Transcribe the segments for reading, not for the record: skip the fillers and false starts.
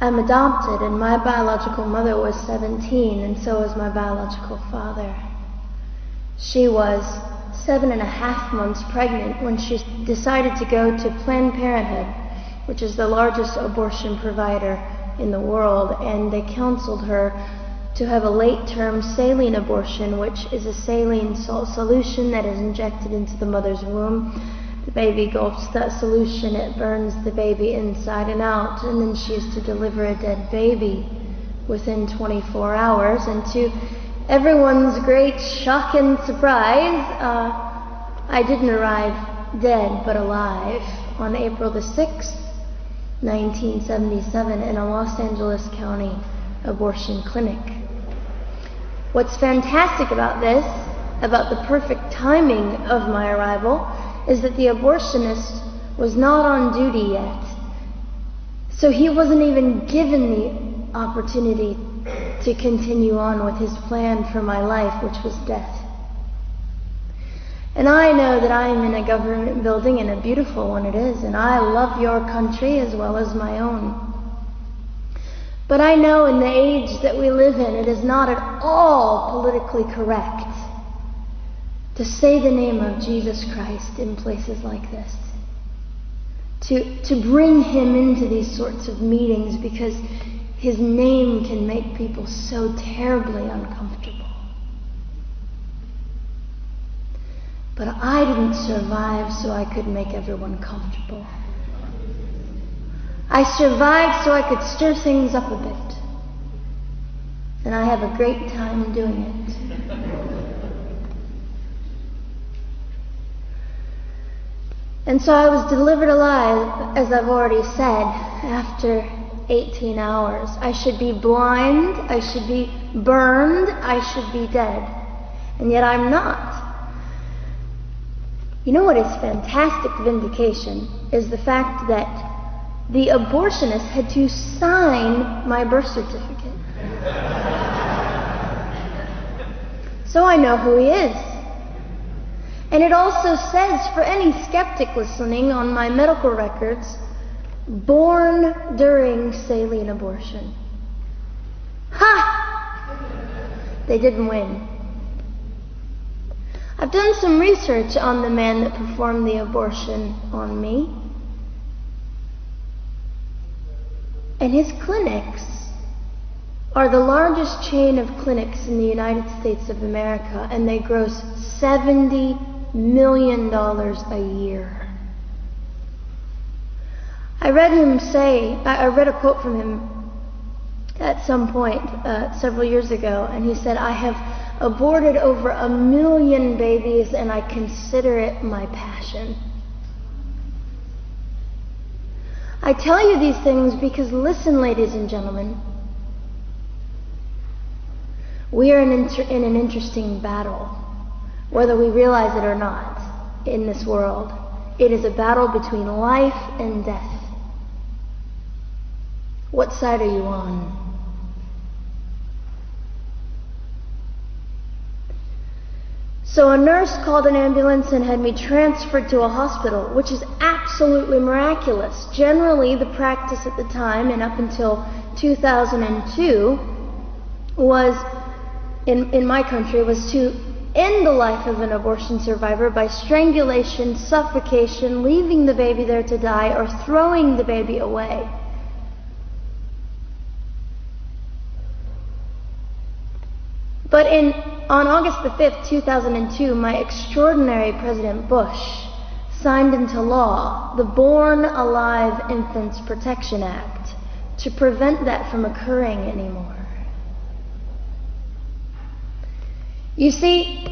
I'm adopted, and my biological mother was 17, and so was my biological father. She was 7.5 months pregnant when she decided to go to Planned Parenthood, which is the largest abortion provider in the world, and they counseled her to have a late-term saline abortion, which is a saline salt solution that is injected into the mother's womb. The baby gulps that solution, it burns the baby inside and out, and then she is to deliver a dead baby within 24 hours. And to everyone's great shock and surprise, I didn't arrive dead but alive on April the 6th, 1977 in a Los Angeles County abortion clinic. What's fantastic about this, about the perfect timing of my arrival, is that the abortionist was not on duty yet. So he wasn't even given the opportunity to continue on with his plan for my life, which was death. And I know that I am in a government building, and a beautiful one it is, and I love your country as well as my own. But I know in the age that we live in, it is not at all politically correct to say the name of Jesus Christ in places like this. To bring him into these sorts of meetings, because his name can make people so terribly uncomfortable. But I didn't survive so I could make everyone comfortable. I survived so I could stir things up a bit. And I have a great time doing it. And so I was delivered alive, as I've already said, after 18 hours. I should be blind, I should be burned, I should be dead. And yet I'm not. You know what is fantastic vindication is the fact that the abortionist had to sign my birth certificate. So I know who he is. And it also says, for any skeptic listening, on my medical records, born during saline abortion. Ha! They didn't win. I've done some research on the man that performed the abortion on me. And his clinics are the largest chain of clinics in the United States of America, and they gross $70 million a year. I read a quote from him at some point several years ago, and he said, "I have aborted over 1 million babies, and I consider it my passion." I tell you these things because, listen, ladies and gentlemen, we are in an interesting battle, whether we realize it or not, in this world. It is a battle between life and death. What side are you on? So a nurse called an ambulance and had me transferred to a hospital, which is absolutely miraculous. Generally, the practice at the time, and up until 2002, was, in my country, was to end the life of an abortion survivor by strangulation, suffocation, leaving the baby there to die, or throwing the baby away. But on August the 5th, 2002, my extraordinary President Bush signed into law the Born Alive Infants Protection Act to prevent that from occurring anymore. You see,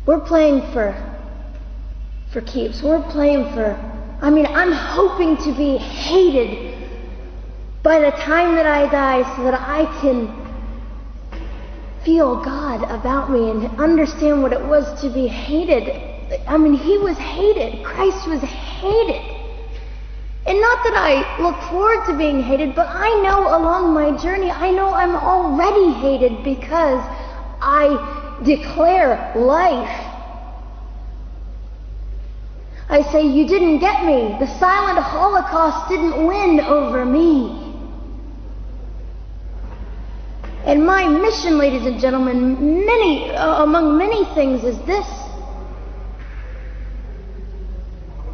we're playing for keeps. We're playing I'm hoping to be hated by the time that I die, so that I can feel God about me and understand what it was to be hated. He was hated. Christ was hated. And not that I look forward to being hated, but I know along my journey, I know I'm already hated because I declare life. I say, you didn't get me. The silent Holocaust didn't win over me. And my mission, ladies and gentlemen, among many things, is this: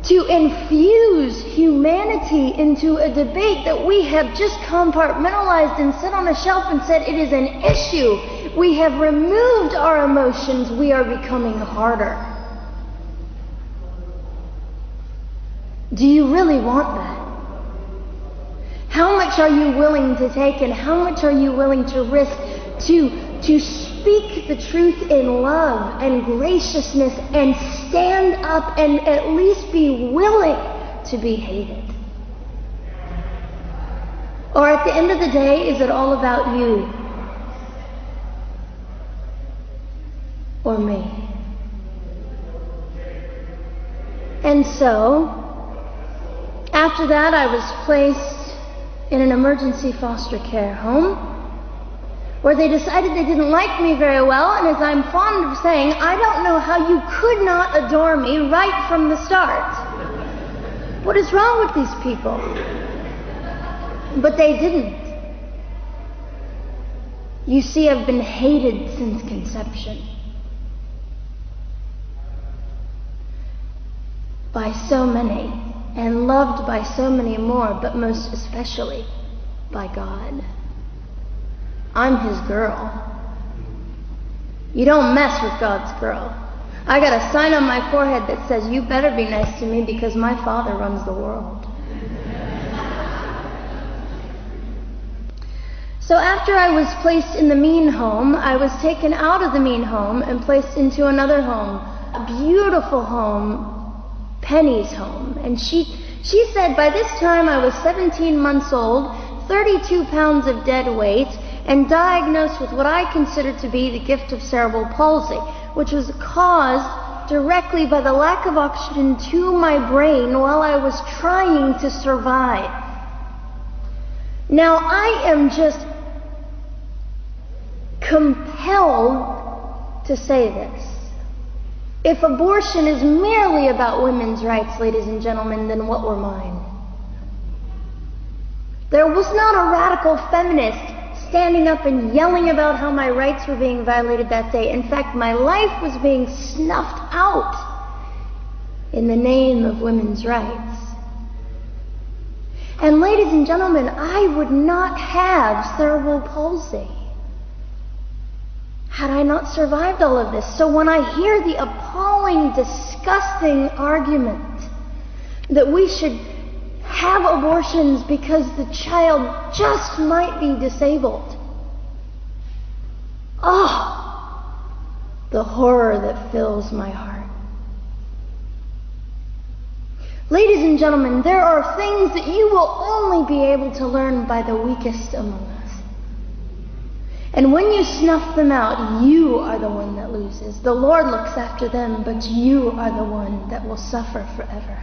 to infuse humanity into a debate that we have just compartmentalized and set on a shelf and said it is an issue. We have removed our emotions. We are becoming harder. Do you really want that? How much are you willing to take, and how much are you willing to risk to speak the truth in love and graciousness and stand up and at least be willing to be hated? Or at the end of the day, is it all about you or me? And so, after that, I was placed in an emergency foster care home, where they decided they didn't like me very well, and as I'm fond of saying, I don't know how you could not adore me right from the start. What is wrong with these people? But they didn't. You see, I've been hated since conception by so many, and loved by so many more, but most especially by God. I'm his girl. You don't mess with God's girl. I got a sign on my forehead that says, you better be nice to me because my Father runs the world. So after I was placed in the mean home, I was taken out of the mean home and placed into another home, a beautiful home, Penny's home. And she said by this time I was 17 months old, 32 pounds of dead weight, and diagnosed with what I considered to be the gift of cerebral palsy, which was caused directly by the lack of oxygen to my brain while I was trying to survive. Now, I am just compelled to say this. If abortion is merely about women's rights, ladies and gentlemen, then what were mine? There was not a radical feminist standing up and yelling about how my rights were being violated that day. In fact, my life was being snuffed out in the name of women's rights. And ladies and gentlemen, I would not have cerebral palsy had I not survived all of this. So when I hear the appalling, disgusting argument that we should have abortions because the child just might be disabled, oh, the horror that fills my heart. Ladies and gentlemen, there are things that you will only be able to learn by the weakest among us. And when you snuff them out, you are the one that loses. The Lord looks after them, but you are the one that will suffer forever.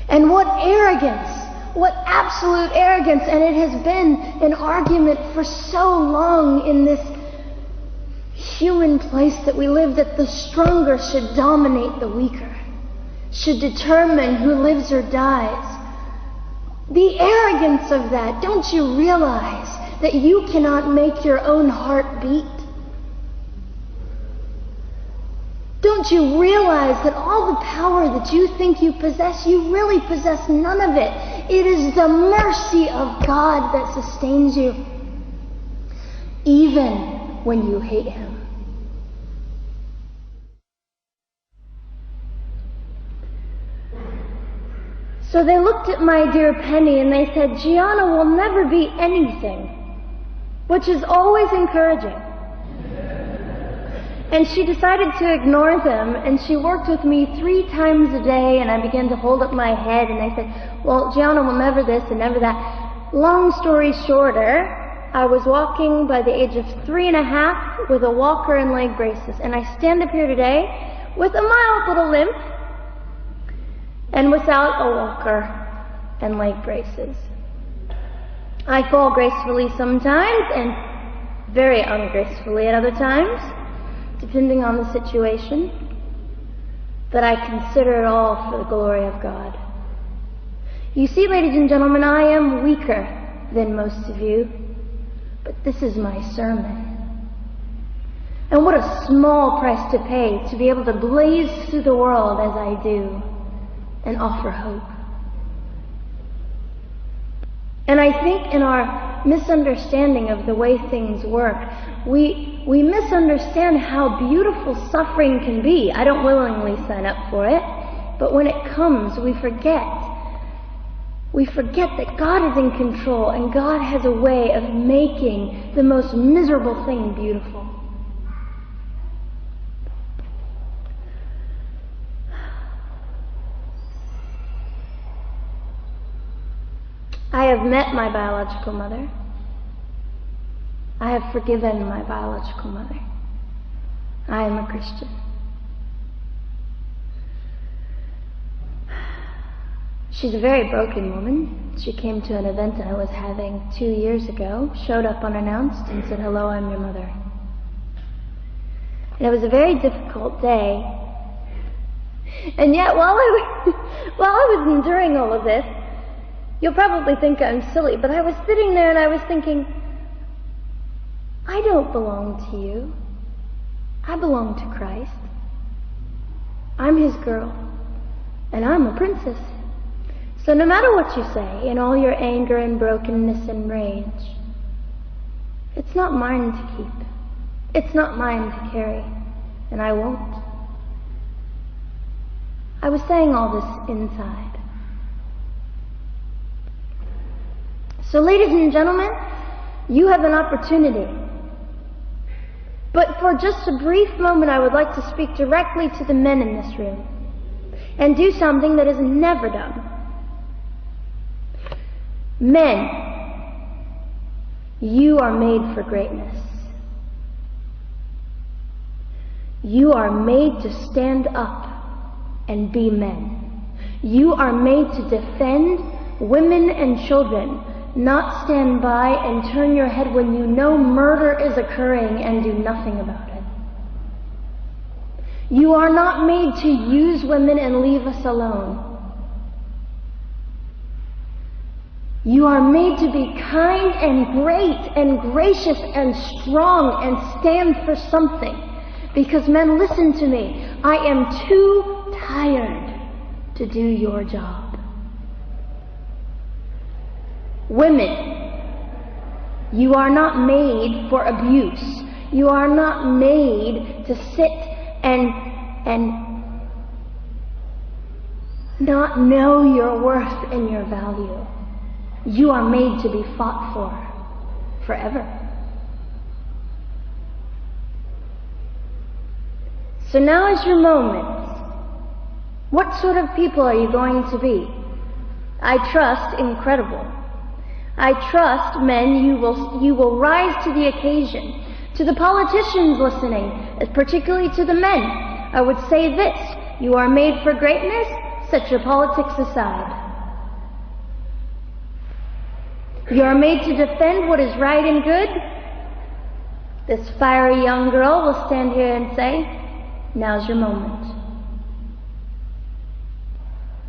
And what arrogance, what absolute arrogance, and it has been an argument for so long in this human place that we live, that the stronger should dominate the weaker, should determine who lives or dies. The arrogance of that, don't you realize that you cannot make your own heart beat? Don't you realize that all the power that you think you possess, you really possess none of it? It is the mercy of God that sustains you, even when you hate him. So they looked at my dear Penny and they said, Gianna will never be anything, which is always encouraging. And she decided to ignore them, and she worked with me 3 times a day, and I began to hold up my head, and they said, well, Gianna will never this and never that. Long story shorter, I was walking by the age of 3.5 with a walker and leg braces, and I stand up here today with a mild little limp and without a walker and leg braces. I fall gracefully sometimes and very ungracefully at other times, depending on the situation. but I consider it all for the glory of God. You see, ladies and gentlemen, I am weaker than most of you, but this is my sermon. And what a small price to pay to be able to blaze through the world as I do and offer hope. And I think in our misunderstanding of the way things work, we misunderstand how beautiful suffering can be. I don't willingly sign up for it, but when it comes, we forget. We forget that God is in control and God has a way of making the most miserable thing beautiful. I have met my biological mother. I have forgiven my biological mother. I am a Christian. She's a very broken woman. She came to an event I was having 2 years ago, showed up unannounced, and said, "Hello, I'm your mother." And it was a very difficult day. And yet, while I was enduring all of this, you'll probably think I'm silly, but I was sitting there and I was thinking, I don't belong to you. I belong to Christ. I'm his girl, and I'm a princess. So no matter what you say, in all your anger and brokenness and rage, it's not mine to keep. It's not mine to carry, and I won't. I was saying all this inside. So ladies and gentlemen, you have an opportunity. But for just a brief moment, I would like to speak directly to the men in this room and do something that is never done. Men, you are made for greatness. You are made to stand up and be men. You are made to defend women and children, not stand by and turn your head when you know murder is occurring and do nothing about it. You are not made to use women and leave us alone. You are made to be kind and great and gracious and strong and stand for something. Because men, listen to me. I am too tired to do your job. Women, you are not made for abuse. You are not made to sit and not know your worth and your value. You are made to be fought for forever. So now is your moment. What sort of people are you going to be? I trust incredible. I trust, men, you will rise to the occasion. To the politicians listening, particularly to the men, I would say this: you are made for greatness, set your politics aside. You are made to defend what is right and good. This fiery young girl will stand here and say, now's your moment.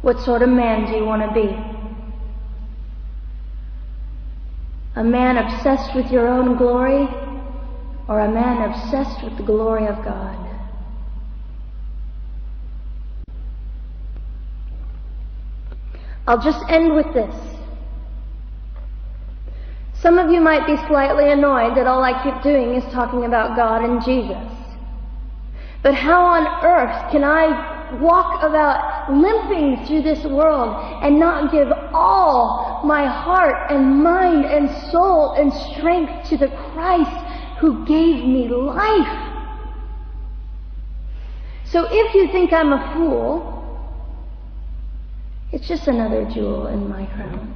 What sort of man do you want to be? A man obsessed with your own glory, or a man obsessed with the glory of God? I'll just end with this. Some of you might be slightly annoyed that all I keep doing is talking about God and Jesus. But how on earth can I walk about limping through this world and not give all my heart and mind and soul and strength to the Christ who gave me life? So if you think I'm a fool, it's just another jewel in my crown.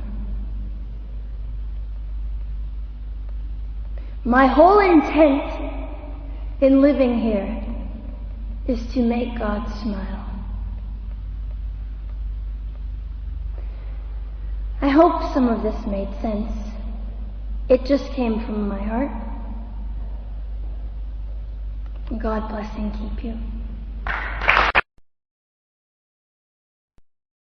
My whole intent in living here is to make God smile. I hope some of this made sense. It just came from my heart. God bless and keep you.